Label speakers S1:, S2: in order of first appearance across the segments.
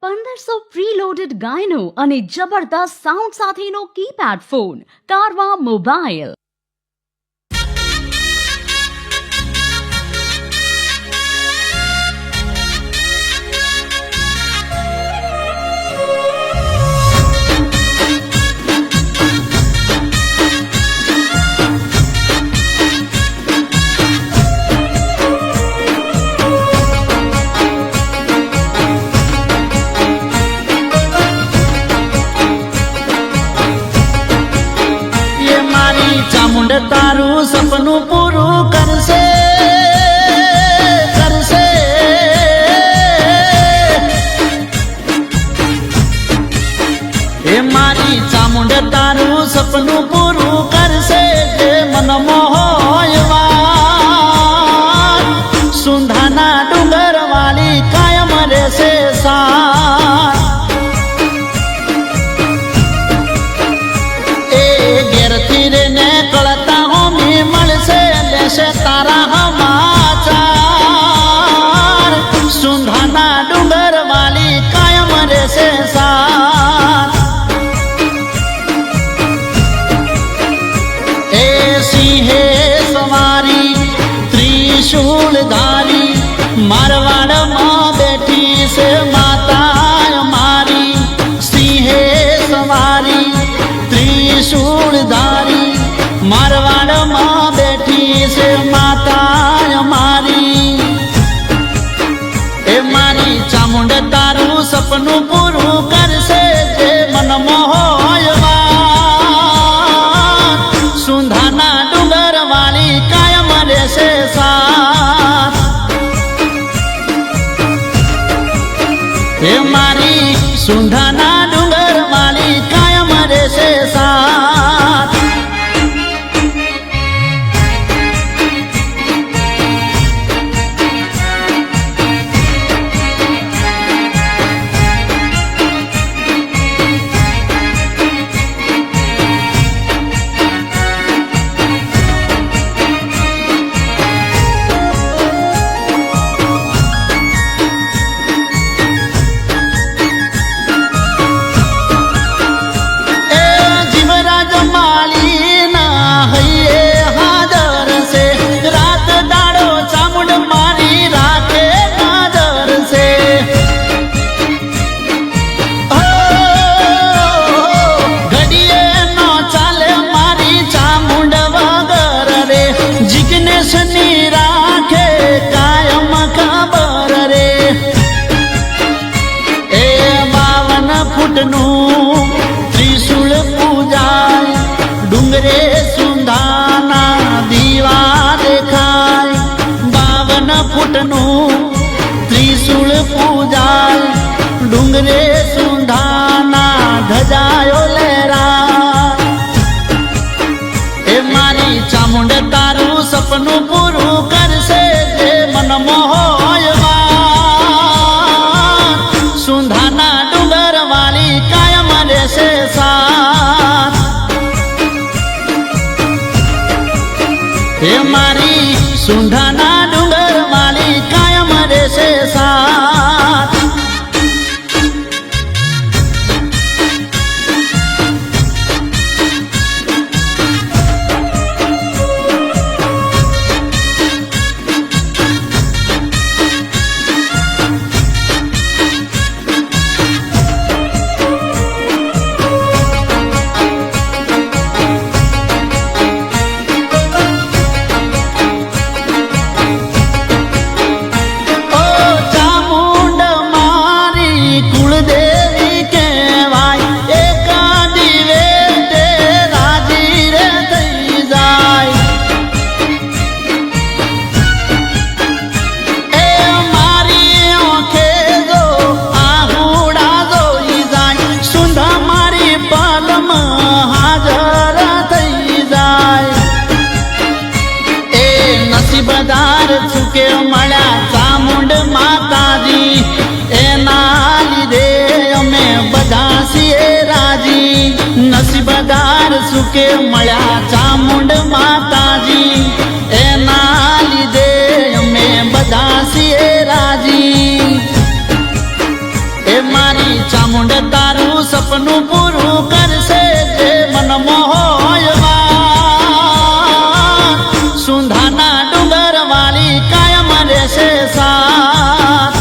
S1: 1500 preloaded ગાયનો અને જબરદસ્ત sound સાથેનો keypad phone Carvaan mobile.
S2: Chamund તારું સપનું પૂરું કરશે કરશે એ મારી ચામુંડ તારું સપનું પૂરું કરશે જે મન મોહયવાન સુંધાના ડુંગર વાળી કાયમ રહેશે સા તારા સમાચાર સુંધાના ડુંગર વાલી કાયમ રહેશે સાથ એ સિંહે સવારી ત્રિશૂળધારી મારવાડમાં બેઠી છે માતા મારી સિંહે સવારી ત્રિશૂળધારી મારવાડમાં બેઠી છે માતા મારી એ મારી ચામુંડ તારું સપનું પૂરું કરશે જે મન મોહયવાન સુંધાના ડુંગર વાળી કાયમ રહેશે સાથ એ મારી સુંધાના ડુંગર વાળી કાયમ રહેશે સાથ ત્રિશુળ પૂજાય ડુંગરે સુંધાના દીવા દેખાય 52 ફૂટનું ત્રિશુળ પૂજાય ડુંગરે સુંધાના ધજાયો લહેરાય એ મારી ચામુંડ તારું સપનું પૂરું કરશે જે મન મોહયવાન સુંધાના ડુંગર વાળી કાયમ રહેશે સાથ એ મારી સુંધાના ડુંગર વાળી કાયમ રહેશે સાથ નસીબદાર ચૂકે મળ્યા ચામુંડ માતાજી એના લીધે અમે બધા છીએ રાજી નસીબદાર ચૂકે મળ્યા ચામુંડ માતાજી એના લીધે અમે બધા છીએ રાજી એ મારી ચામુંડ તારું સપનું પૂરું કરશે જે મનમાં હોય વાત. સુંધાના ડુંગર વાળી કાયમ રહેશે સાથ.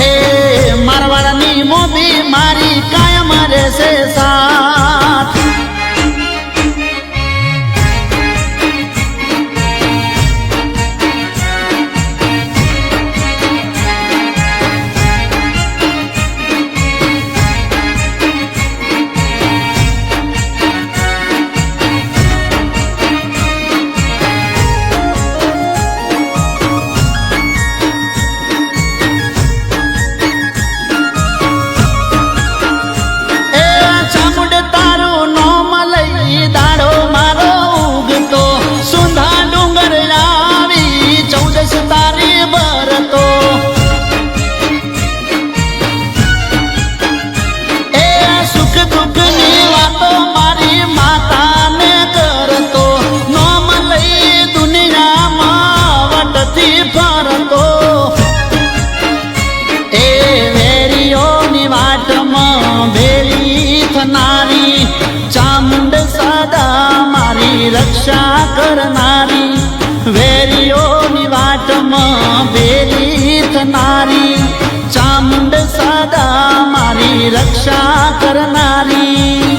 S2: એ મારવાડની મોભી મારી કાયમ રહેશે સાથ. ચામુંડ સદા મારી રક્ષા કરનારી, વેરીઓની વાટમાં ભેરી થનારી. ચામુંડ સદા મારી રક્ષા કરનારી.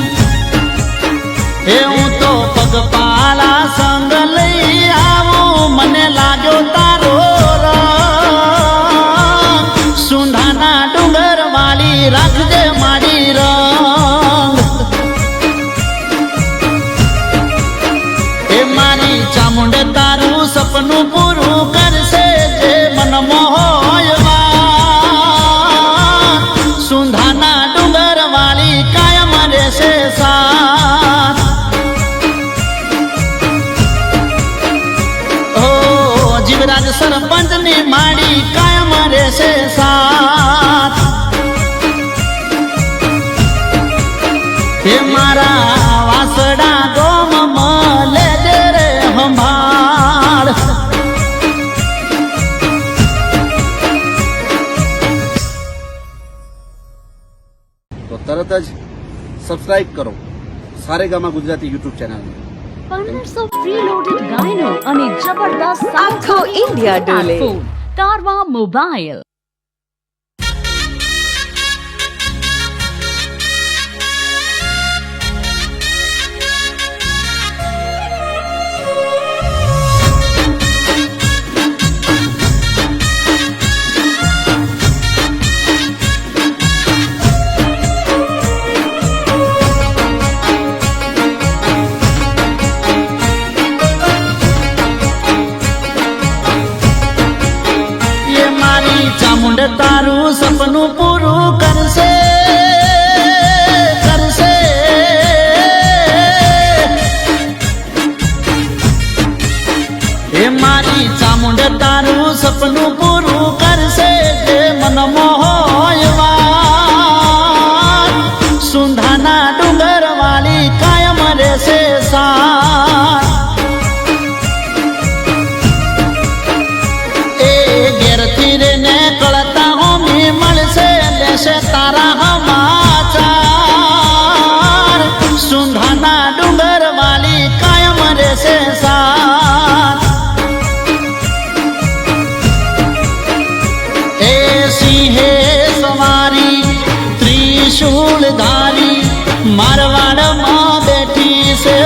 S2: એ હું તો પગપાળા સંગ લઈ આવું મને લાગ્યો તારો રંગ. સુંધાના ડુંગર વાળી રાખજે મારી રંગ. ચામુંડ તારું સપનું પૂરું કરશે જે મનમાં હોય વાત. સુંધાના ડુંગર વાળી કાયમ રહેશે સાથ. ઓ જીવરાજ સરપંચની માડી કાયમ રહેશે સાથ. હે મારા વાસડા ગોમમાં લેજે રે સંભાળ.
S3: તો તરત જ સબસ્ક્રાઇબ કરો સારેગામા ગુજરાતી યુટ્યુબ ચેનલને.
S1: 1500 પ્રીલોડેડ ગાયનો અને જબરદસ્ત
S4: આખો ઇન્ડિયા ડોલે.
S1: કારવા મોબાઈલ.
S2: ચામુંડ તારું સપનું પૂરું કરશે કરશે. એ મારી ચામુંડ તારું સપનું પૂરું કરશે જે મનમાં હોય વાત. સુંધાના ડુંગર વાળી કાયમ રહેશે સાથ. તારા સમાચાર. સુંધાના ડુંગર વાળી કાયમ રહેશે સાથ. એ સિંહે સવારી ત્રિશૂળ ધારી મારવાડમાં બેઠી છે.